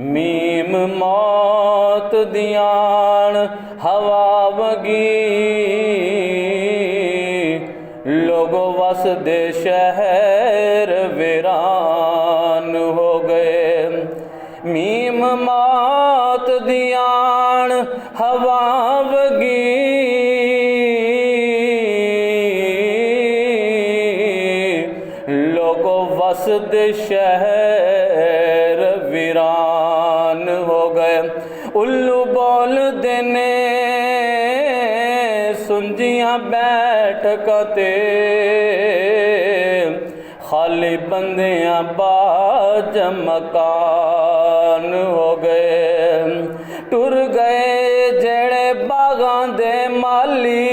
میم موت دیان ہوا وگی لوگو وس دے شہر ویران ہو گئے میم موت دیان ہوا وگی لوگو وس دے شہر ویران ہو گئے الو بول دینے سنجیاں بیٹھ کتے خالی بندیاں باج مکان ہو گئے ٹر گئے جڑے باغاں دے مالی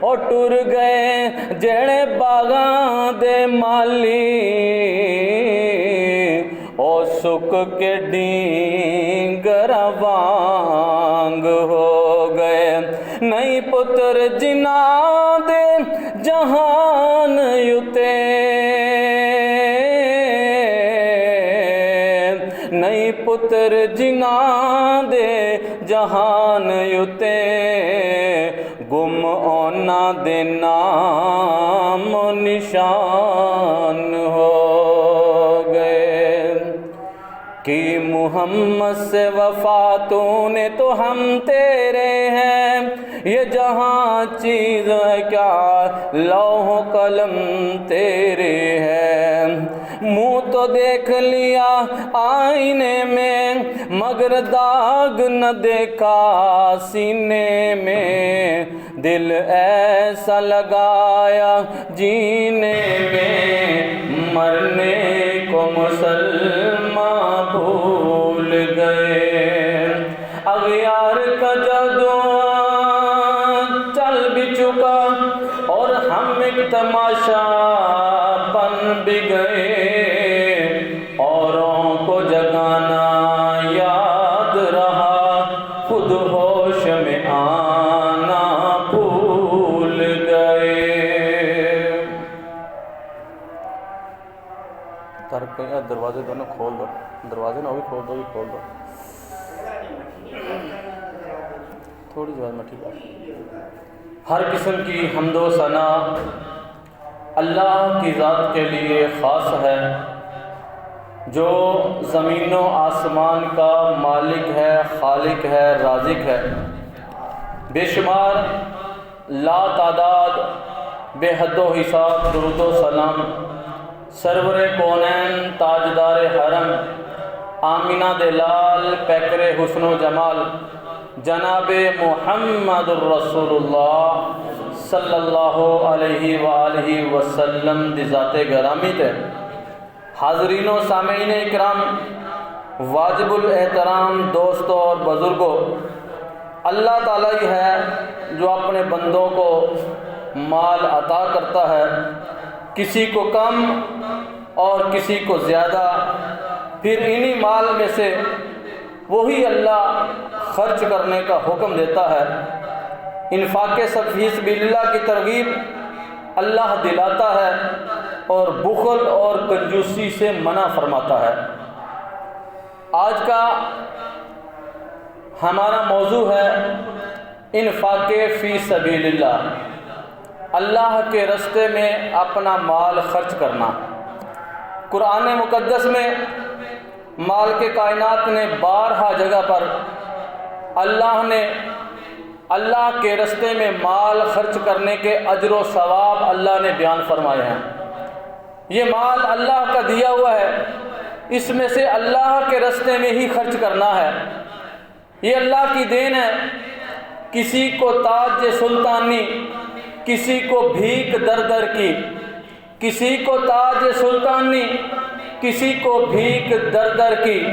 او ٹر گئے جڑے باغاں دے مالی او سک کے ڈینگر وانگ ہو گئے نہیں پتر جناں دے جہان یوتے نہیں پتر جناں دے جہان یوتے گم اونا دے نام و نشان ہو گئے کہ محمد سے وفا تو نے تو ہم تیرے ہیں یہ جہاں چیز ہے کیا لوح و قلم تیرے ہے منہ تو دیکھ لیا آئینے میں مگر داغ نہ دیکھا سینے میں دل ایسا لگایا جینے میں مرنے کو مسلمان بھول گئے اغیار کا جادو چل بھی چکا اور ہم ایک تماشا بن بھی گئے اوروں کو جگانا یاد رہا خود ہوش میں آنا بھول گئے دروازے دونوں کھول دو دروازے نہ بھی کھول دو تھوڑی جواب میں ٹھیک ہے ہر قسم کی حمد و ثنا اللہ کی ذات کے لیے خاص ہے جو زمین و آسمان کا مالک ہے خالق ہے رازق ہے بے شمار لا تعداد بے حد و حساب درود و سلام سرور کونین تاجدار حرم آمینہ دلال پیکر حسن و جمال جناب محمد الرسول اللہ صلی اللہ علیہ وآلہ وسلم دی ذات گرامی تے حاضرین و سامعین اکرام واجب الاحترام دوستوں اور بزرگوں اللہ تعالیٰ ہی ہے جو اپنے بندوں کو مال عطا کرتا ہے کسی کو کم اور کسی کو زیادہ پھر انہی مال میں سے وہی اللہ خرچ کرنے کا حکم دیتا ہے انفاق فی سبیل اللہ کی ترغیب اللہ دلاتا ہے اور بخل اور کنجوسی سے منع فرماتا ہے آج کا ہمارا موضوع ہے انفاق فی سبیل اللہ کے راستے میں اپنا مال خرچ کرنا قرآن مقدس میں مال کے کائنات نے بارہا جگہ پر اللہ کے راستے میں مال خرچ کرنے کے اجر و ثواب اللہ نے بیان فرمائے ہیں یہ مال اللہ کا دیا ہوا ہے اس میں سے اللہ کے راستے میں ہی خرچ کرنا ہے یہ اللہ کی دین ہے کسی کو تاج سلطانی کسی کو بھیک در در کی کسی کو تاج سلطانی کسی کو بھیک در در کی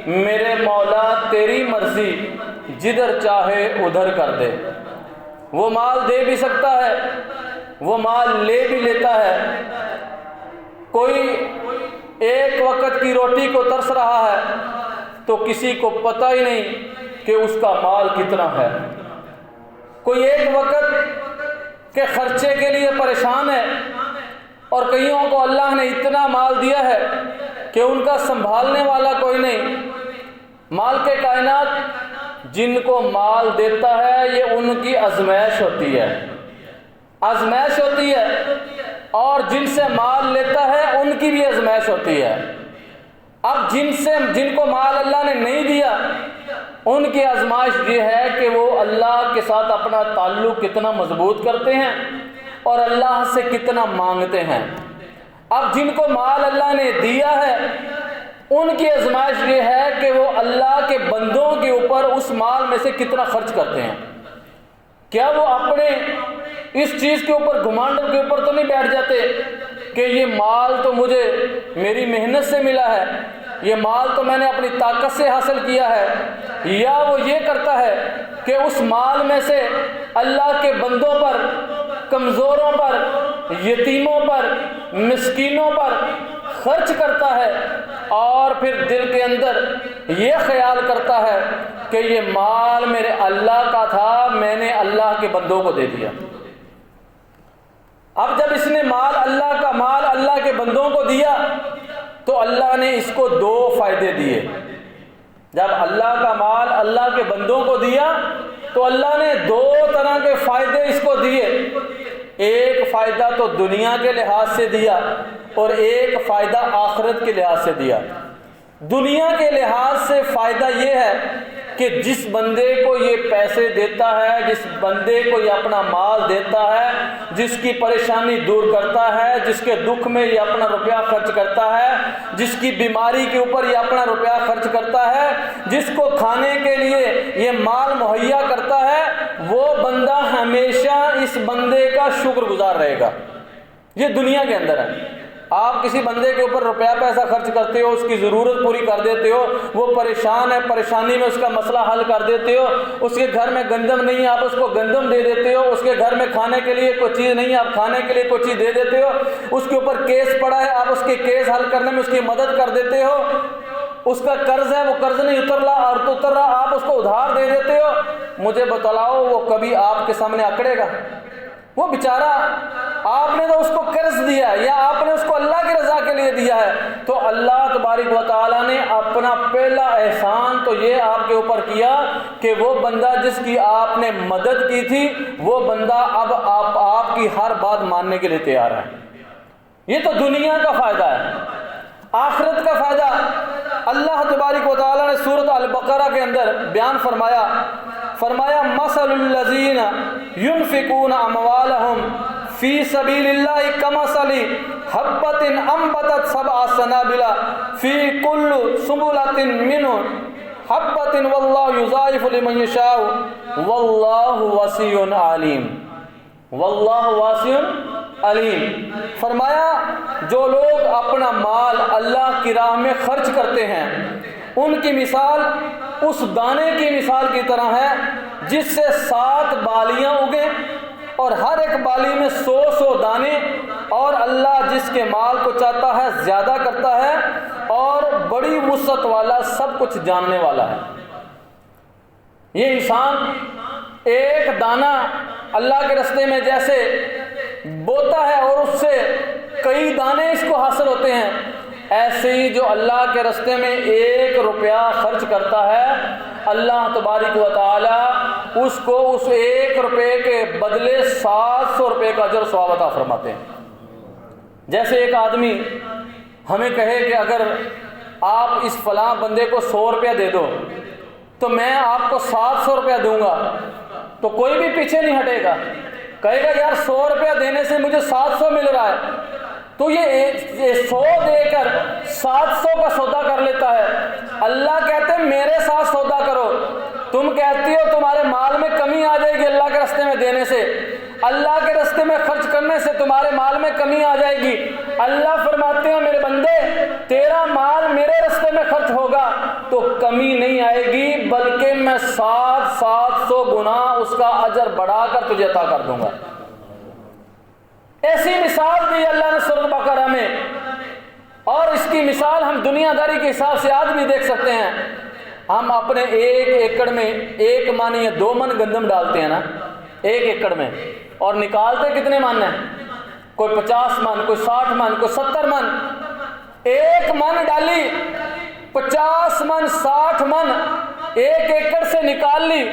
میرے مولا تیری مرضی جدھر چاہے ادھر کر دے وہ مال دے بھی سکتا ہے وہ مال لے بھی لیتا ہے کوئی ایک وقت کی روٹی کو ترس رہا ہے تو کسی کو پتہ ہی نہیں کہ اس کا مال کتنا ہے کوئی ایک وقت کے خرچے کے لیے پریشان ہے اور کئیوں کو اللہ نے اتنا مال دیا ہے کہ ان کا سنبھالنے والا کوئی نہیں۔ مالک کائنات جن کو مال دیتا ہے یہ ان کی آزمائش ہوتی ہے، آزمائش ہوتی ہے، اور جن سے مال لیتا ہے ان کی بھی آزمائش ہوتی ہے۔ اب جن کو مال اللہ نے نہیں دیا ان کی آزمائش یہ ہے کہ وہ اللہ کے ساتھ اپنا تعلق کتنا مضبوط کرتے ہیں اور اللہ سے کتنا مانگتے ہیں۔ اب جن کو مال اللہ نے دیا ہے ان کی آزمائش یہ ہے کہ وہ اللہ کے بندوں کے اوپر اس مال میں سے کتنا خرچ کرتے ہیں۔ کیا وہ اپنے اس چیز کے اوپر گھمنڈ کے اوپر تو نہیں بیٹھ جاتے کہ یہ مال تو مجھے میری محنت سے ملا ہے، یہ مال تو میں نے اپنی طاقت سے حاصل کیا ہے، یا وہ یہ کرتا ہے کہ اس مال میں سے اللہ کے بندوں پر، کمزوروں پر، یتیموں پر، مسکینوں پر خرچ کرتا ہے اور پھر دل کے اندر یہ خیال کرتا ہے کہ یہ مال میرے اللہ کا تھا، میں نے اللہ کے بندوں کو دے دیا۔ اب جب اس نے مال اللہ کے بندوں کو دیا تو اللہ نے اس کو دو فائدے دیے۔ جب اللہ کا مال اللہ کے بندوں کو دیا تو اللہ نے دو طرح کے فائدے اس کو دیے۔ ایک فائدہ تو دنیا کے لحاظ سے دیا اور ایک فائدہ آخرت کے لحاظ سے دیا۔ دنیا کے لحاظ سے فائدہ یہ ہے کہ جس بندے کو یہ پیسے دیتا ہے، جس بندے کو یہ اپنا مال دیتا ہے، جس کی پریشانی دور کرتا ہے، جس کے دکھ میں یہ اپنا روپیہ خرچ کرتا ہے، جس کی بیماری کے اوپر یہ اپنا روپیہ خرچ کرتا ہے، جس کو کھانے کے لیے یہ مال مہیا کرتا ہے، وہ بندہ ہمیشہ اس بندے کا شکر گزار رہے گا۔ یہ دنیا کے اندر ہے۔ آپ کسی بندے کے اوپر روپیہ پیسہ خرچ کرتے ہو، اس کی ضرورت پوری کر دیتے ہو، وہ پریشان ہے، پریشانی میں اس کا مسئلہ حل کر دیتے ہو، اس کے گھر میں گندم نہیں ہے آپ اس کو گندم دے دیتے ہو، اس کے گھر میں کھانے کے لیے کوئی چیز نہیں ہے آپ کھانے کے لیے کوئی چیز دے دیتے ہو، اس کے اوپر کیس پڑا ہے آپ اس کے کیس حل کرنے میں اس کی مدد کر دیتے ہو، اس کا قرض ہے وہ قرض نہیں اتر رہا آپ اس کو ادھار دے دیتے ہو۔ مجھے بتلاؤ وہ کبھی آپ کے سامنے اکڑے گا؟ وہ بیچارہ آپ نے تو اس کو قرض دیا ہے یا آپ نے اس کو اللہ کی رضا کے لیے دیا ہے، تو اللہ تبارک و تعالیٰ نے اپنا پہلا احسان تو یہ آپ کے اوپر کیا کہ وہ بندہ جس کی آپ نے مدد کی تھی وہ بندہ اب آپ کی ہر بات ماننے کے لیے تیار ہے۔ یہ تو دنیا کا فائدہ ہے۔ آخرت کا فائدہ اللہ تبارک و تعالیٰ نے سورۃ البقرہ کے اندر بیان فرمایا مثل الذین ينفقون اموالهم فی سبیل اللہ کمثل حبۃ انبتت سبع سنابل فی کل سنبلۃ منہ حبۃ واللہ یضاعف لمن یشاء واللہ وسیع علیم۔ واللہ واسع علیم۔ فرمایا جو لوگ اپنا مال اللہ کی راہ میں خرچ کرتے ہیں ان کی مثال اس دانے کی مثال کی طرح ہے جس سے 7 بالیاں اگیں اور ہر ایک بالی میں 100 دانے، اور اللہ جس کے مال کو چاہتا ہے زیادہ کرتا ہے اور بڑی وسعت والا سب کچھ جاننے والا ہے۔ یہ انسان ایک دانہ اللہ کے راستے میں جیسے بوتا ہے اور اس سے کئی دانے اس کو حاصل ہوتے ہیں، ایسے ہی جو اللہ کے راستے میں 1 روپیہ خرچ کرتا ہے اللہ تبارک و تعالی اس کو اس 1 روپے کے بدلے 700 روپے کا اجر و ثواب عطا فرماتے ہیں۔ جیسے ایک آدمی ہمیں کہے کہ اگر آپ اس فلاں بندے کو 100 روپیہ دے دو تو میں آپ کو 700 روپیہ دوں گا، تو کوئی بھی پیچھے نہیں ہٹے گا، کہے گا یار 100 روپیہ دینے سے مجھے 700 مل رہا ہے، تو یہ 100 دے کر 700 کا سودا کر لیتا ہے۔ اللہ کہتے ہیں میرے ساتھ سودا کرو، تم کہتی ہو تمہارے مال میں کمی آ جائے گی اللہ کے راستے میں دینے سے، اللہ کے راستے میں خرچ کرنے سے تمہارے مال میں کمی آ جائے گی۔ اللہ فرماتے ہیں میرے بندے تیرا مال میرے راستے میں خرچ ہوگا تو کمی نہیں آئے گی، بلکہ میں 700 گنا اس کا اجر بڑھا کر تجھے عطا کر دوں گا۔ ایسی مثال دی اللہ نے سورۃ بقرہ میں، اور اس کی مثال ہم دنیا داری کے حساب سے آج بھی دیکھ سکتے ہیں۔ ہم اپنے 1 ایکڑ میں 1 من یا 2 من گندم ڈالتے ہیں نا 1 ایکڑ میں، اور نکالتے کتنے من ہیں؟ کوئی 50 من، کوئی 60 من، کوئی 70 من، 1 من ڈالی، 50 من 60 من 1 ایکڑ سے نکال لی۔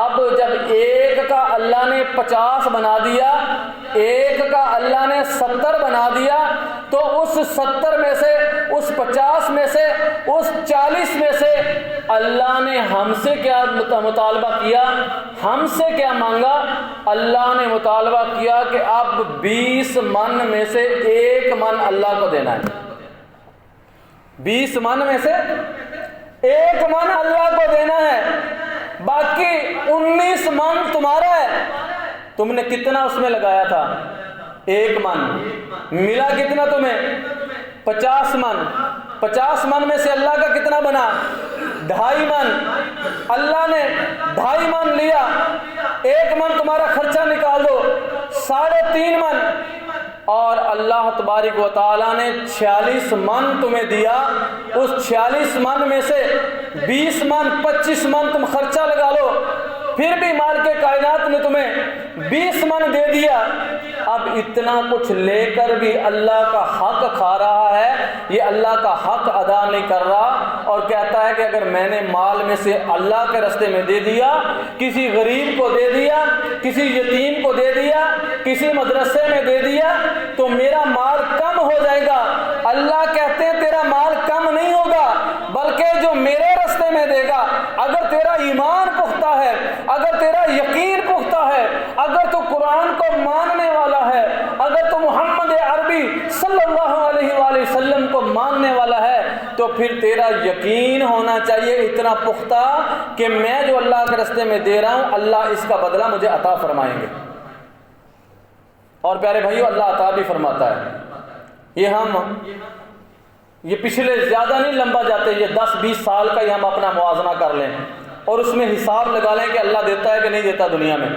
اب جب ایک کا اللہ نے 50 بنا دیا، ایک کا اللہ نے 70 بنا دیا، تو اس 70 میں سے، اس 50 میں سے، اس 40 میں سے اللہ نے ہم سے کیا مطالبہ کیا؟ ہم سے کیا مانگا؟ اللہ نے مطالبہ کیا کہ اب 20 من میں سے 1 من اللہ کو دینا ہے۔ 20 من میں سے 1 من اللہ کو دینا ہے، باقی 19 من تمہارا ہے۔ تم نے کتنا اس میں لگایا تھا؟ 1 من، ملا کتنا تمہیں؟ 50 من۔ 50 من میں سے اللہ کا کتنا بنا؟ 2.5 من۔ اللہ نے 2.5 من لیا، 1 من تمہارا خرچہ نکال دو، 3.5 من، اور اللہ تبارک و تعالیٰ نے 46 من تمہیں دیا۔ اس 46 من میں سے 20 من 25 من تم خرچہ لگا لو، پھر بھی مالک کائنات نے تمہیں 20 من دے دیا۔ اب اتنا کچھ لے کر بھی اللہ کا حق کھا رہا ہے، یہ اللہ کا حق ادا نہیں کر رہا، اور کہتا ہے کہ اگر میں نے مال میں سے اللہ کے راستے میں دے دیا، کسی غریب کو دے دیا، کسی یتیم کو دے دیا، کسی مدرسے میں دے دیا، تو میرا مال کم ہو جائے گا۔ اللہ کہتے ہیں تیرا مال کم نہیں ہوگا، بلکہ جو میرے راستے میں دے گا، اگر تیرا ایمان پختہ ہے، اگر تیرا یقین پختہ ہے، اگر تو قرآن کو ماننے والا ہے، اگر تو محمد عربی صلی اللہ علیہ وآلہ وسلم کو ماننے والا ہے، تو پھر تیرا یقین ہونا چاہیے اتنا پختہ کہ میں جو اللہ کے راستے میں دے رہا ہوں، اللہ اس کا بدلہ مجھے عطا فرمائیں گے۔ اور پیارے بھائیو، اللہ عطا بھی فرماتا ہے۔ یہ پچھلے زیادہ نہیں لمبا جاتے، یہ 10-20 سال کا ہی ہم اپنا موازنہ کر لیں اور اس میں حساب لگا لیں کہ اللہ دیتا ہے کہ نہیں دیتا دنیا میں۔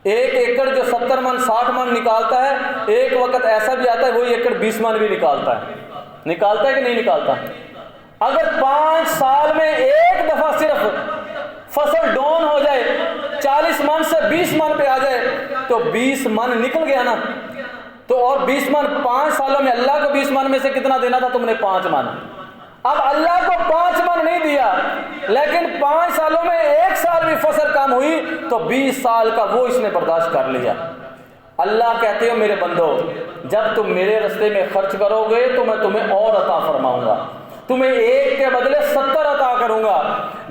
1 ایکڑ جو 70 من 60 من نکالتا ہے، ایک وقت ایسا بھی آتا ہے وہی ایکڑ 20 من بھی نکالتا ہے کہ نہیں نکالتا؟ اگر 5 سال میں ایک دفعہ صرف فصل ڈاؤن ہو جائے، 40 من سے 20 من پہ آ جائے، تو 20 من نکل گیا نا۔ تو اور 20 من 5 سالوں میں اللہ کو 20 من میں سے کتنا دینا تھا تم نے؟ 5 من۔ اب اللہ کو 5 من نہیں دیا، لیکن 5 سالوں میں 1 سال بھی فصل کم ہوئی تو 20 سال کا وہ اس نے برداشت کر لیا۔ اللہ کہتے ہو میرے بندو، جب تم میرے راستے میں خرچ کرو گے تو میں تمہیں اور عطا فرماؤں گا، تمہیں 1 کے بدلے 70 عطا کروں گا۔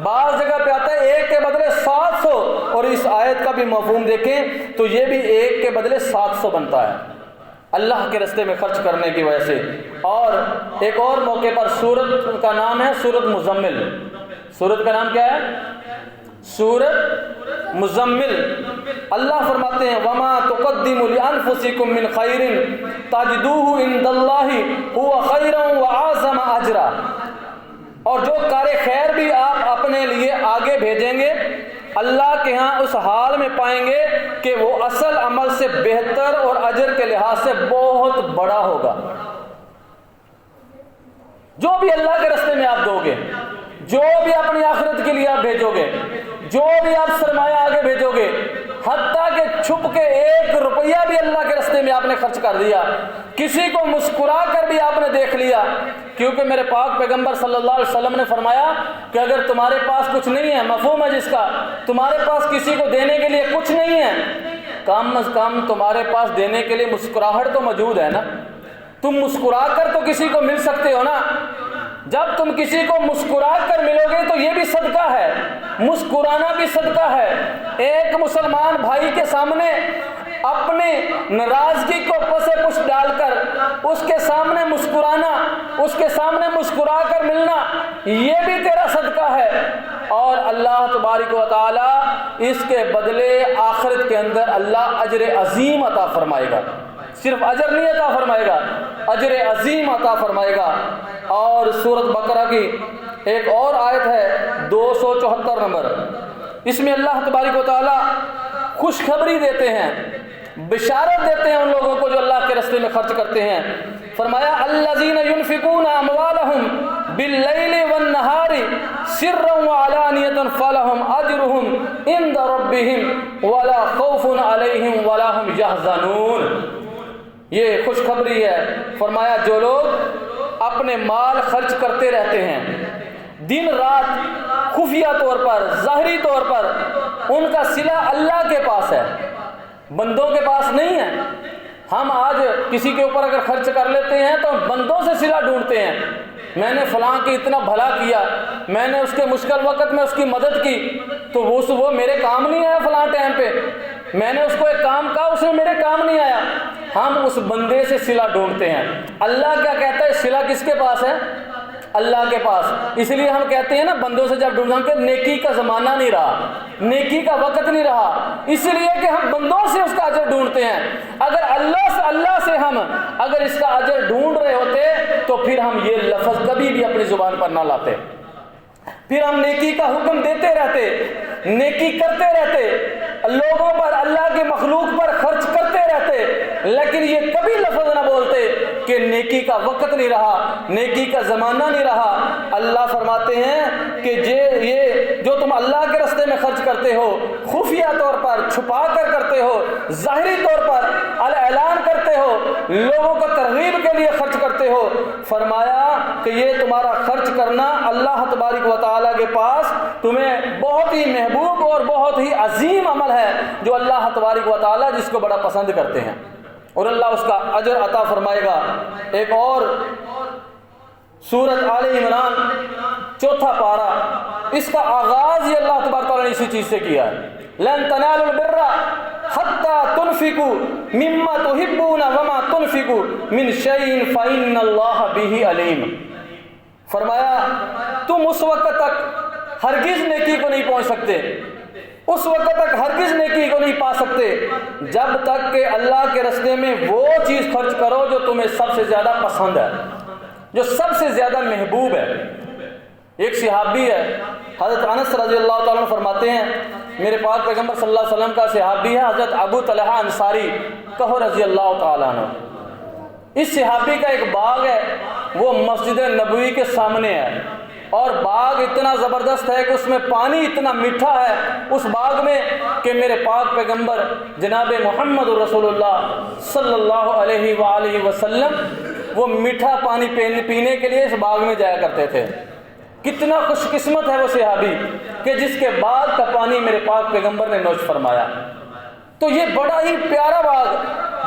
بعض جگہ پہ آتا ہے 1 کے بدلے 700، اور اس آیت کا بھی مفہوم دیکھیں تو یہ بھی 1 کے بدلے 700 بنتا ہے اللہ کے راستے میں خرچ کرنے کی وجہ سے۔ اور ایک اور موقع پر سورت کا نام ہے سورت مزمل۔ سورت کا نام کیا ہے؟ سورت مزمل۔ اللہ فرماتے ہیں وَمَا تُقَدِّمُوا لِأَنفُسِكُم مِّنْ خَيْرٍ تَجِدُوهُ عِندَ اللَّهِ هُوَ خَيْرًا وَأَعْظَمَ أَجْرًا، اور جو کار خیر بھی آپ اپنے لیے آگے بھیجیں گے، اللہ کے ہاں اس حال میں پائیں گے کہ وہ اصل عمل سے بہتر اور اجر کے لحاظ سے بہت بڑا ہوگا۔ جو بھی اللہ کے راستے میں آپ دو گے، جو بھی اپنی آخرت کے لیے آپ بھیجو گے، جو بھی آپ سرمایہ آگے بھیجو گے، حتیٰ کہ چھپ کے 1 روپیہ بھی اللہ کے راستے میں آپ نے خرچ کر دیا، کسی کو مسکرا کر بھی آپ نے دیکھ لیا، کیونکہ میرے پاک پیغمبر صلی اللہ علیہ وسلم نے فرمایا کہ اگر تمہارے پاس کچھ نہیں ہے، مفہوم ہے جس کا، تمہارے پاس کسی کو دینے کے لیے کچھ نہیں ہے، کم از کم تمہارے پاس دینے کے لیے مسکراہٹ تو موجود ہے نا، تم مسکرا کر تو کسی کو مل سکتے ہو نا۔ جب تم کسی کو مسکرا کر ملو گے تو یہ بھی صدقہ ہے، مسکرانا بھی صدقہ ہے۔ ایک مسلمان بھائی کے سامنے اپنی ناراضگی کو پسے پش ڈال کر اس کے سامنے مسکرانا، اس کے سامنے مسکرا کر ملنا، یہ بھی تیرا صدقہ ہے، اور اللہ تبارک و تعالی اس کے بدلے آخرت کے اندر اللہ اجر عظیم عطا فرمائے گا۔ صرف اجر نہیں عطا فرمائے گا، اجر عظیم عطا فرمائے گا۔ اور سورۃ بقرہ کی ایک اور آیت ہے 274 نمبر، اس میں اللہ تبارک و تعالی خوشخبری دیتے ہیں، بشارت دیتے ہیں ان لوگوں کو جو اللہ کے راستے میں خرچ کرتے ہیں۔ فرمایا الذین ينفقون اموالهم باللیل والنہار سرا وعلانیۃ فلہم اجرهم عند ربهم ولا خوف علیہم ولا هم یحزنون۔ یہ خوشخبری ہے۔ فرمایا جو لوگ اپنے مال خرچ کرتے رہتے ہیں دن رات خفیہ طور پر، ظاہری طور پر، ان کا صلہ اللہ کے پاس ہے، بندوں کے پاس نہیں ہے۔ ہم آج کسی کے اوپر اگر خرچ کر لیتے ہیں تو بندوں سے صلہ ڈھونڈتے ہیں، میں نے فلاں کی اتنا بھلا کیا، میں نے اس کے مشکل وقت میں اس کی مدد کی تو وہ میرے کام نہیں آیا، فلاں ٹائم پہ میں نے اس کو ایک کام کہا، اسے میرے کام نہیں آیا۔ ہم اس بندے سے صلہ ڈھونڈتے ہیں۔ اللہ کیا کہتا ہے؟ صلہ کس کے پاس ہے؟ اللہ کے پاس۔ اس لیے ہم کہتے ہیں نا، بندوں سے جب ڈھونڈیں کہ نیکی کا زمانہ نہیں رہا، نیکی کا وقت نہیں رہا، اس لیے کہ ہم بندوں سے اس کا اجر ڈھونڈتے ہیں۔ اگر اللہ سے ہم اگر اس کا اجر ڈھونڈ رہے ہوتے تو پھر ہم یہ لفظ کبھی بھی اپنی زبان پر نہ لاتے، پھر ہم نیکی کا حکم دیتے رہتے، نیکی کرتے رہتے، لوگوں پر، اللہ کی مخلوق پر خرچ کرتے رہتے، لیکن یہ کبھی لفظ نہ بولتے کہ نیکی کا وقت نہیں رہا، نیکی کا زمانہ نہیں رہا۔ اللہ فرماتے ہیں کہ یہ جو تم اللہ کے راستے میں خرچ کرتے ہو، خفیہ طور پر چھپا کر کرتے ہو، ظاہری طور پر اعلان کرتے ہو، لوگوں کو ترغیب کے لیے خرچ کرتے ہو، فرمایا کہ یہ تمہارا خرچ کرنا اللہ تبارک و تعالیٰ کے پاس تمہیں بہت ہی محبوب اور بہت ہی عظیم عمل ہے، جو اللہ تبارک و تعالیٰ جس کو بڑا پسند کرتے ہیں، اور اللہ اس کا اجر عطا فرمائے گا۔ ایک اور سورۃ آل عمران 4 پارہ، اس کا آغاز ہی اللہ تبارک و تعالیٰ نے اسی چیز سے کیا ہے، لن تنالوا البر حتى تنفقوا مما تحبون وما تنفقوا من شيء فإن الله به عليم۔ فرمایا تم اس وقت تک ہرگز نیکی کو نہیں پہنچ سکتے، اس وقت تک ہرگز نیکی کو نہیں پا سکتے جب تک کہ اللہ کے راستے میں وہ چیز خرچ کرو جو تمہیں سب سے زیادہ پسند ہے، جو سب سے زیادہ محبوب ہے۔ ایک صحابی ہے حضرت انس رضی اللہ تعالیٰ عنہ فرماتے ہیں، میرے پاک پیغمبر صلی اللہ علیہ وسلم کا صحابی ہے حضرت ابو طلحہ انصاری کہو رضی اللہ تعالیٰ عنہ۔ اس صحابی کا ایک باغ ہے، وہ مسجد نبوی کے سامنے ہے، اور باغ اتنا زبردست ہے کہ اس میں پانی اتنا میٹھا ہے اس باغ میں کہ میرے پاک پیغمبر جناب محمد رسول اللہ صلی اللہ علیہ وآلہ وسلم وہ میٹھا پانی پینے کے لیے اس باغ میں جایا کرتے تھے۔ کتنا خوش قسمت ہے وہ صحابی کہ جس کے باغ کا پانی میرے پاک پیغمبر نے نوش فرمایا۔ تو یہ بڑا ہی پیارا باغ،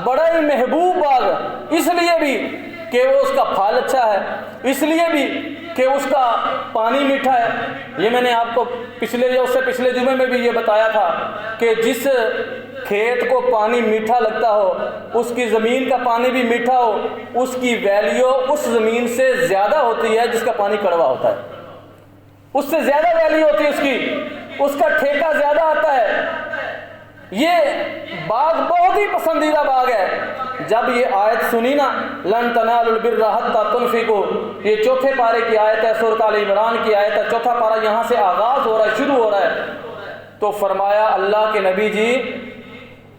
بڑا ہی محبوب باغ، اس لیے بھی کہ وہ اس کا پھل اچھا ہے، اس لیے بھی کہ اس کا پانی میٹھا ہے۔ یہ میں نے آپ کو پچھلے یا اس سے پچھلے جمعے میں بھی یہ بتایا تھا کہ جس کھیت کو پانی میٹھا لگتا ہو، اس کی زمین کا پانی بھی میٹھا ہو، اس کی ویلیو اس زمین سے زیادہ ہوتی ہے جس کا پانی کڑوا ہوتا ہے، اس سے زیادہ ویلیو ہوتی ہے اس کی، اس کا ٹھیکہ زیادہ آتا ہے۔ یہ باغ بہت ہی پسندیدہ باغ ہے۔ جب یہ آیت سنی نا، لن تنالوا البر حتى تنفقوا، یہ 4 پارے کی آیت ہے، سورۃ آل عمران کی آیت ہے، 4 پارہ یہاں سے آغاز ہو رہا ہے، شروع ہو رہا ہے۔ تو فرمایا اللہ کے نبی جی،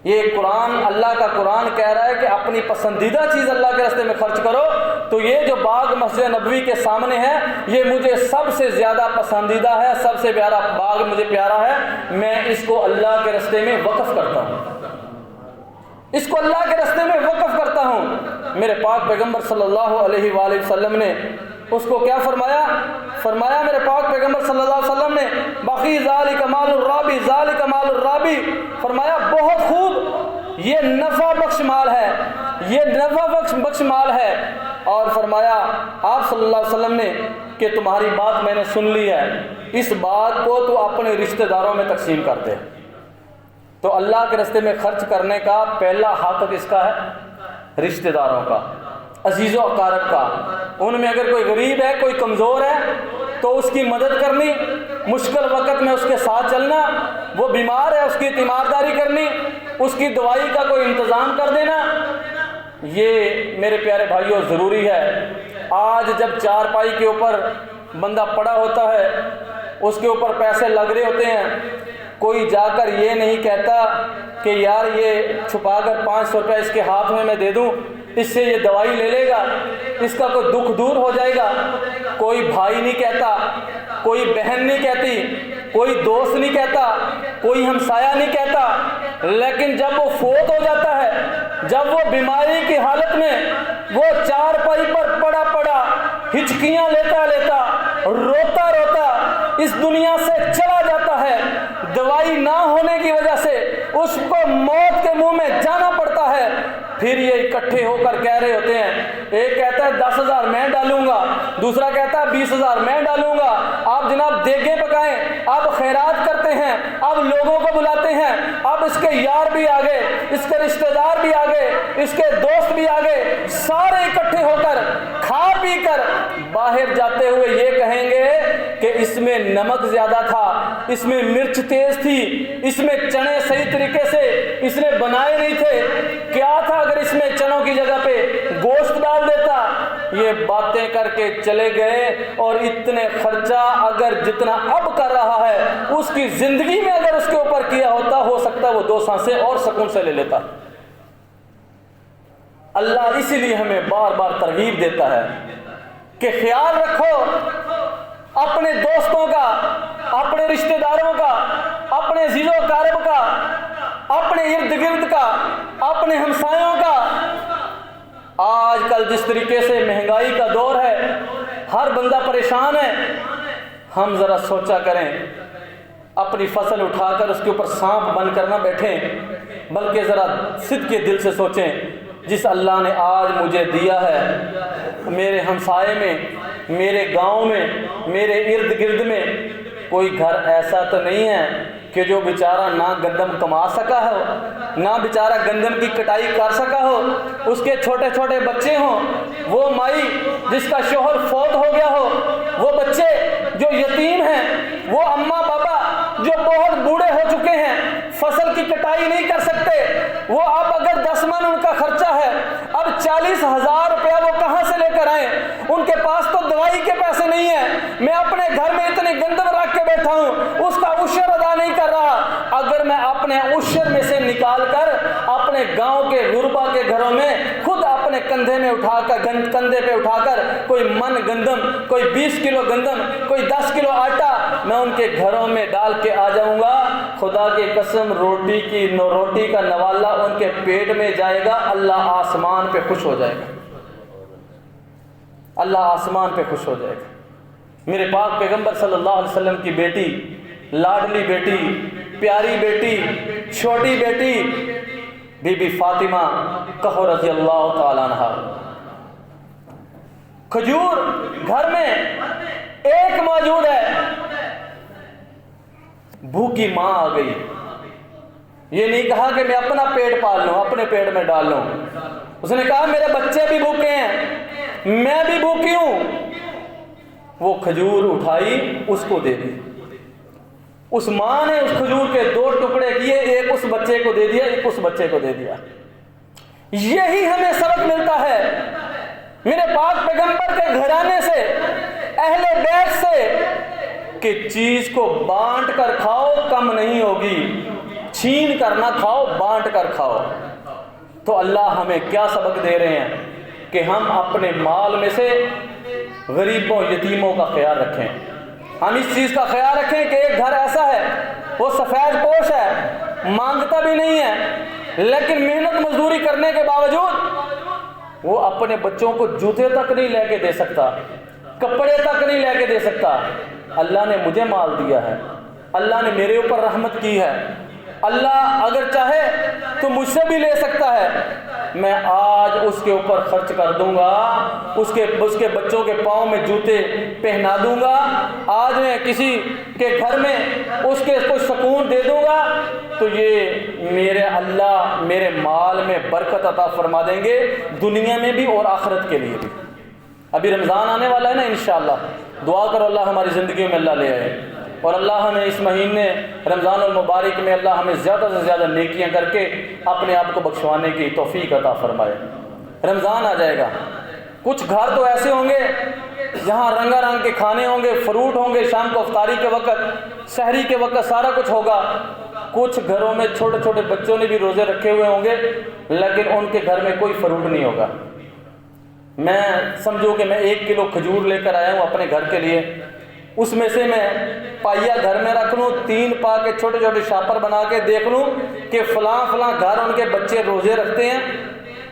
یہ قرآن، اللہ کا قرآن کہہ رہا ہے کہ اپنی پسندیدہ چیز اللہ کے راستے میں خرچ کرو، تو یہ جو باغ مسجد نبوی کے سامنے ہے یہ مجھے سب سے زیادہ پسندیدہ ہے، سب سے پیارا باغ مجھے پیارا ہے، میں اس کو اللہ کے راستے میں وقف کرتا ہوں، اس کو اللہ کے راستے میں وقف کرتا ہوں۔ میرے پاک پیغمبر صلی اللہ علیہ وآلہ وسلم نے اس کو کیا فرمایا؟ فرمایا میرے پاک پیغمبر صلی اللہ علیہ وسلم نے باقی ذالک مال الرابی، ذالک مال الرابی، فرمایا بہت خوب، یہ نفع بخش مال ہے، یہ نفع بخش مال ہے۔ اور فرمایا آپ صلی اللہ علیہ وسلم نے کہ تمہاری بات میں نے سن لی ہے، اس بات کو تو اپنے رشتہ داروں میں تقسیم کر دے۔ تو اللہ کے راستے میں خرچ کرنے کا پہلا حق کس کا ہے؟ رشتہ داروں کا، عزیز و اقارب کا۔ ان میں اگر کوئی غریب ہے، کوئی کمزور ہے تو اس کی مدد کرنی، مشکل وقت میں اس کے ساتھ چلنا، وہ بیمار ہے اس کی تیمارداری کرنی، اس کی دوائی کا کوئی انتظام کر دینا، یہ میرے پیارے بھائیوں ضروری ہے۔ آج جب چارپائی کے اوپر بندہ پڑا ہوتا ہے، اس کے اوپر پیسے لگ رہے ہوتے ہیں، کوئی جا کر یہ نہیں کہتا کہ یار یہ چھپا کر 500 روپے اس کے ہاتھ میں دے دوں، اس سے یہ دوائی لے لے گا، اس کا کوئی دکھ دور ہو جائے گا۔ کوئی بھائی نہیں کہتا، کوئی بہن نہیں کہتی کوئی دوست نہیں کہتا، کوئی ہمسایہ نہیں کہتا، لیکن جب وہ فوت ہو جاتا ہے، جب وہ بیماری کی حالت میں وہ چارپائی پر پڑا پڑا ہچکیاں لیتا لیتا روتا روتا اس دنیا سے چلا جاتا ہے، دوائی نہ ہونے کی وجہ سے اس کو موت کے منہ میں جانا پڑتا ہے، پھر یہ اکٹھے ہو کر کہہ رہے ہوتے ہیں، ایک کہتا ہے 10,000 میں ڈالوں گا، دوسرا کہتا ہے 20,000 میں ڈالوں گا، آپ جناب دیگیں پکائیں، آپ خیرات کرتے ہیں، آپ لوگوں کو بلاتے ہیں، اب اس کے یار بھی آگے، اس کے رشتہ دار بھی آگے، اس کے دوست بھی آگے، سارے اکٹھے ہو کر کھا پی کر باہر جاتے ہوئے یہ کہیں گے کہ اس میں نمک زیادہ تھا، اس میں مرچ تیز تھی، اس میں چنے صحیح طریقے سے اس نے بنائے نہیں تھے، کیا تھا اگر اس میں چنوں کی جگہ پہ گوشت ڈال دیتا۔ یہ باتیں کر کے چلے گئے، اور اتنے خرچہ اگر جتنا اب کر رہا ہے اس کی زندگی میں اگر اس کے اوپر کیا ہوتا، ہو سکتا وہ 2 سانسیں اور سکون سے لے لیتا۔ اللہ اسی لیے ہمیں بار بار ترغیب دیتا ہے کہ خیال رکھو اپنے دوستوں کا، اپنے رشتہ داروں کا، اپنے عزیز و اقارب کا، اپنے ارد گرد کا، اپنے ہمسایوں کا۔ آج کل جس طریقے سے مہنگائی کا دور ہے، ہر بندہ پریشان ہے، ہم ذرا سوچا کریں، اپنی فصل اٹھا کر اس کے اوپر سانپ بن کر نہ بیٹھیں، بلکہ ذرا صدق کے دل سے سوچیں، جس اللہ نے آج مجھے دیا ہے، میرے ہمسائے میں، میرے گاؤں میں، میرے ارد گرد میں کوئی گھر ایسا تو نہیں ہے کہ جو بیچارہ نہ گندم کما سکا ہو، نہ بیچارہ گندم کی کٹائی کر سکا ہو، اس کے چھوٹے چھوٹے بچے ہوں، وہ مائی جس کا شوہر فوت ہو گیا ہو، وہ بچے جو یتیم ہیں، وہ اماں بابا جو بہت بوڑھے ہو چکے ہیں، فصل کی کٹائی نہیں کر سکتے، وہ اب اگر 10 من ان کا خرچہ ہے، اب 40,000 روپیہ وہ کہاں سے لے کر آئیں؟ ان کے پاس تو دوائی کے پیسے نہیں ہیں، میں اپنے گھر میں اتنے گندم رکھ کے بیٹھا ہوں، اس کا عشر ادا نہیں کر رہا، اگر میں اپنے عشر میں سے نکال کر اپنے گاؤں کے غربا کے گھروں میں خود اپنے کندھے میں اٹھا کر کندھے پہ اٹھا کر کوئی من گندم، کوئی 20 کلو گندم، کوئی 10 کلو آٹا میں ان کے گھروں میں ڈال کے آ جاؤں گا، خدا کی قسم روٹی کا نوالا ان کے پیٹ میں جائے گا، اللہ آسمان پہ خوش ہو جائے گا، اللہ آسمان پہ خوش ہو جائے گا۔ میرے پاک پیغمبر صلی اللہ علیہ وسلم کی بیٹی، لاڈلی بیٹی، پیاری بیٹی، چھوٹی بیٹی بی بی فاطمہ کہو رضی اللہ تعالی عنہا، کھجور گھر میں ایک موجود ہے، بھوکی ماں آ گئی، یہ نہیں کہا کہ میں اپنا پیٹ پال لوں، اپنے پیٹ میں ڈال لوں، اس نے کہا میرے بچے بھی بھوکے ہیں، میں بھی بھوکی ہوں، وہ کھجور اٹھائی اس کو دے دی، اس ماں نے اس کھجور کے 2 ٹکڑے کیے، ایک اس بچے کو دے دیا، ایک اس بچے کو دے دیا۔ یہی ہمیں سبق ملتا ہے میرے پاک پیغمبر کے گھرانے سے، اہل بیت سے، کہ چیز کو بانٹ کر کھاؤ کم نہیں ہوگی، چھین کر نہ کھاؤ، بانٹ کر کھاؤ۔ تو اللہ ہمیں کیا سبق دے رہے ہیں کہ ہم اپنے مال میں سے غریبوں یتیموں کا خیال رکھیں، ہم اس چیز کا خیال رکھیں کہ ایک گھر ایسا ہے، وہ سفید پوش ہے، مانگتا بھی نہیں ہے، لیکن محنت مزدوری کرنے کے باوجود وہ اپنے بچوں کو جوتے تک نہیں لے کے دے سکتا، کپڑے تک نہیں لے کے دے سکتا۔ اللہ نے مجھے مال دیا ہے، اللہ نے میرے اوپر رحمت کی ہے، اللہ اگر چاہے تو مجھ سے بھی لے سکتا ہے، میں آج اس کے اوپر خرچ کر دوں گا، اس کے بچوں کے پاؤں میں جوتے پہنا دوں گا، آج میں کسی کے گھر میں اس کے کوئی سکون دے دوں گا، تو یہ میرے اللہ میرے مال میں برکت عطا فرما دیں گے، دنیا میں بھی اور آخرت کے لیے بھی۔ ابھی رمضان آنے والا ہے نا، انشاءاللہ دعا کرو اللہ ہماری زندگی میں اللہ لے آئے، اور اللہ ہمیں اس مہینے رمضان المبارک میں اللہ ہمیں زیادہ سے زیادہ نیکیاں کر کے اپنے آپ کو بخشوانے کی توفیق عطا فرمائے۔ رمضان آ جائے گا، کچھ گھر تو ایسے ہوں گے جہاں رنگا رنگ کے کھانے ہوں گے، فروٹ ہوں گے، شام کو افطاری کے وقت، سحری کے وقت سارا کچھ ہوگا۔ کچھ گھروں میں چھوٹے چھوٹے بچوں نے بھی روزے رکھے ہوئے ہوں گے، لیکن ان کے گھر میں کوئی فروٹ نہیں ہوگا۔ میں سمجھو کہ میں 1 کلو کھجور لے کر آیا ہوں اپنے گھر کے لیے، اس میں سے میں پائیا گھر میں رکھ لوں، 3 پا کے چھوٹے چھوٹے شاپر بنا کے دیکھ لوں کہ فلاں فلاں گھر ان کے بچے روزے رکھتے ہیں،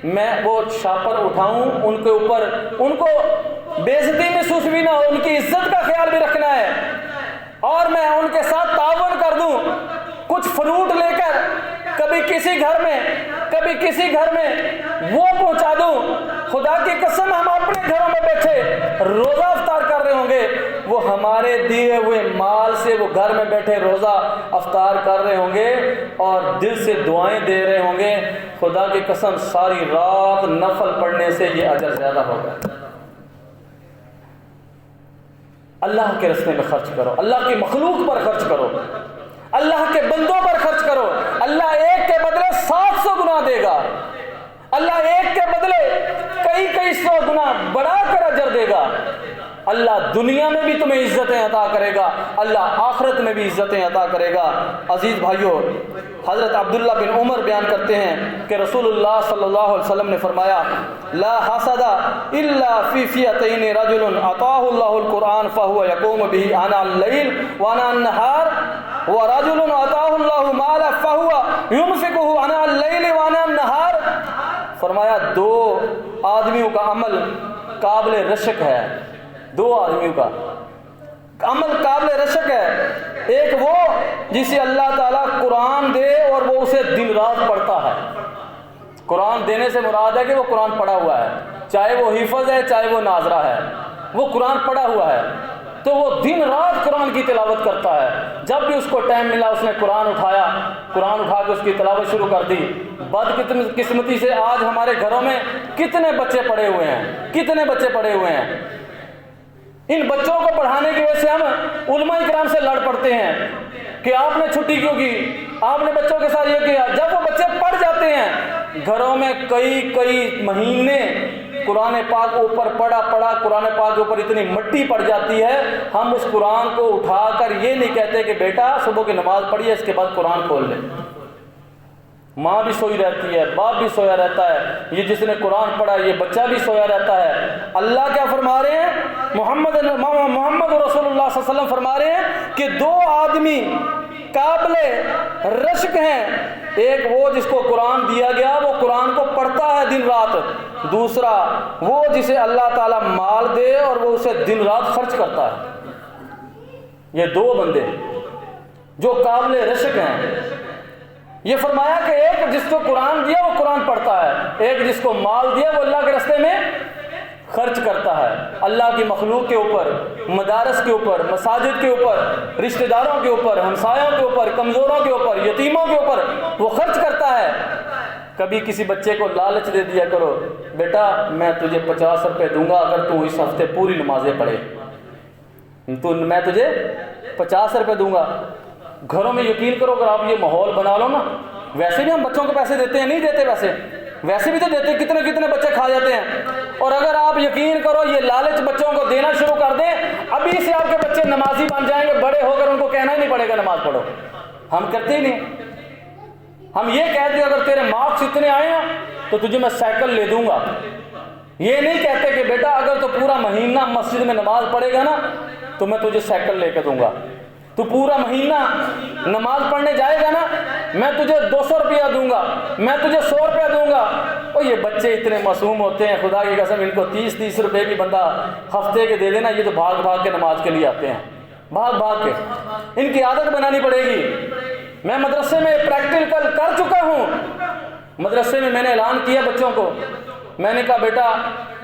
میں وہ شاپر اٹھاؤں، ان کے اوپر ان کو بےعزتی محسوس بھی نہ ہو، ان کی عزت کا خیال بھی رکھنا ہے، اور میں ان کے ساتھ تعاون کر دوں، کچھ فروٹ لے کر کبھی کسی گھر میں وہ پہنچا دوں۔ خدا کی قسم ہم اپنے گھروں میں بیٹھے روزہ افطار کر رہے ہوں گے، وہ ہمارے دیے ہوئے مال سے وہ گھر میں بیٹھے روزہ افطار کر رہے ہوں گے اور دل سے دعائیں دے رہے ہوں گے۔ خدا کی قسم ساری رات نفل پڑھنے سے یہ اجر زیادہ ہوگا۔ اللہ کے راستے میں خرچ کرو، اللہ کی مخلوق پر خرچ کرو، اللہ کے بندوں پر خرچ کرو۔ اللہ ایک کے بدلے 700 گنا دے گا، اللہ ایک کے بدلے کئی 100 گنا بڑھا کر اجر دے گا۔ اللہ دنیا میں بھی تمہیں عزتیں عطا کرے گا، اللہ آخرت میں بھی عزتیں عطا کرے گا۔ عزیز بھائیو، حضرت عبداللہ بن عمر بیان کرتے ہیں کہ رسول اللہ صلی اللہ علیہ وسلم نے فرمایا، لا حسد الا فی فئتین، رجل اعطاه اللہ القرآن فهو يقوم به آناء الليل وآناء النهار، ورجل اعطاه اللہ مالا فهو ينفقه آناء الليل وآناء النهار۔ فرمایا 2 آدمیوں کا عمل قابل رشک ہے، 2 آدمیوں کا عمل قابل رشک ہے۔ ایک وہ جسے اللہ تعالیٰ قرآن دے اور وہ اسے دن رات پڑھتا ہے۔ قرآن دینے سے مراد ہے کہ وہ قرآن پڑھا ہوا ہے، چاہے وہ حفظ ہے چاہے وہ ناظرہ ہے، وہ قرآن پڑھا ہوا ہے تو وہ دن رات قرآن کی تلاوت کرتا ہے۔ جب بھی اس کو ٹائم ملا اس نے قرآن اٹھایا، قرآن اٹھا کے اس کی تلاوت شروع کر دی۔ بدقسمتی سے آج ہمارے گھروں میں کتنے بچے پڑے ہوئے ہیں۔ ان بچوں کو پڑھانے کی وجہ سے ہم علماء کرام سے لڑ پڑتے ہیں کہ آپ نے چھٹی کیوں کی، آپ نے بچوں کے ساتھ یہ کیا۔ جب وہ بچے پڑھ جاتے ہیں گھروں میں کئی مہینے قرآن پاک اوپر پڑھا قرآن پاک کے اوپر اتنی مٹی پڑ جاتی ہے، ہم اس قرآن کو اٹھا کر یہ نہیں کہتے کہ بیٹا صبح کی نماز پڑھیے اس کے بعد قرآن کھول لے۔ ماں بھی سوئی رہتی ہے، باپ بھی سویا رہتا ہے، یہ جس نے قرآن پڑھا یہ بچہ بھی سویا رہتا ہے۔ اللہ کیا فرما رہے ہیں؟ محمد رسول اللہ صلی اللہ علیہ وسلم فرما رہے ہیں کہ 2 آدمی قابل رشک ہیں، ایک وہ جس کو قرآن دیا گیا وہ قرآن کو پڑھتا ہے دن رات، دوسرا وہ جسے اللہ تعالیٰ مال دے اور وہ اسے دن رات خرچ کرتا ہے۔ یہ 2 بندے جو قابل رشک ہیں۔ یہ فرمایا کہ ایک جس کو قرآن دیا وہ قرآن پڑھتا ہے، ایک جس کو مال دیا وہ اللہ کے راستے میں خرچ کرتا ہے۔ اللہ کی مخلوق کے اوپر، مدارس کے اوپر، مساجد کے اوپر، رشتہ داروں کے اوپر، ہمسایوں کے اوپر، کمزوروں کے اوپر، یتیموں کے اوپر وہ خرچ کرتا ہے۔ کبھی کسی بچے کو لالچ دے دیا کرو، بیٹا میں تجھے 50 روپے دوں گا اگر تو اس ہفتے پوری نمازیں پڑھے، تو میں تجھے 50 روپے دوں گا۔ گھروں میں یقین کرو اگر آپ یہ ماحول بنا لو نا، ویسے بھی ہم بچوں کو پیسے دیتے ہیں، نہیں دیتے ویسے بھی تو دیتے ہیں، کتنے بچے کھا جاتے ہیں۔ اور اگر آپ یقین کرو یہ لالچ بچوں کو دینا شروع کر دیں، ابھی سے آپ کے بچے نمازی بن جائیں گے، بڑے ہو کر ان کو کہنا ہی نہیں پڑے گا نماز پڑھو۔ ہم کرتے ہی نہیں، ہم یہ کہتے ہیں اگر تیرے مارکس اتنے آئے ہیں تو تجھے میں سائیکل لے دوں گا۔ یہ نہیں کہتے کہ بیٹا اگر تو پورا مہینہ مسجد میں نماز پڑھے گا نا تو میں تجھے سائیکل لے کے دوں گا، تو پورا مہینہ نماز پڑھنے جائے گا نا میں تجھے 200 روپیہ دوں گا، میں تجھے 100 روپیہ دوں گا۔ اور یہ بچے اتنے معصوم ہوتے ہیں، خدا کی قسم ان کو 30 روپے کی بندہ ہفتے کے دے دینا، یہ تو بھاگ کے نماز کے لیے آتے ہیں، بھاگ کے۔ ان کی عادت بنانی پڑے گی۔ میں مدرسے میں پریکٹیکل کر چکا ہوں، مدرسے میں میں نے اعلان کیا بچوں کو، میں نے کہا بیٹا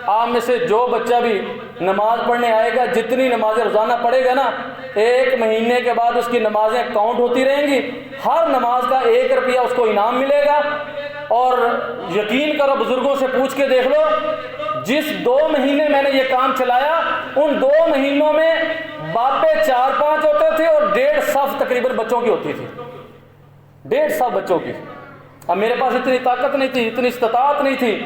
آپ میں سے جو بچہ بھی نماز پڑھنے آئے گا، جتنی نمازیں روزانہ پڑھے گا نا، 1 مہینے کے بعد اس کی نمازیں کاؤنٹ ہوتی رہیں گی، ہر نماز کا 1 روپیہ اس کو انعام ملے گا۔ اور یقین کرو بزرگوں سے پوچھ کے دیکھ لو، جس 2 مہینے میں نے یہ کام چلایا ان 2 مہینوں میں باپے 4-5 ہوتے تھے اور 1.5 صف تقریباً بچوں کی ہوتی تھی، 1.5 صف بچوں کی۔ اب میرے پاس اتنی طاقت نہیں تھی، اتنی استطاعت نہیں تھی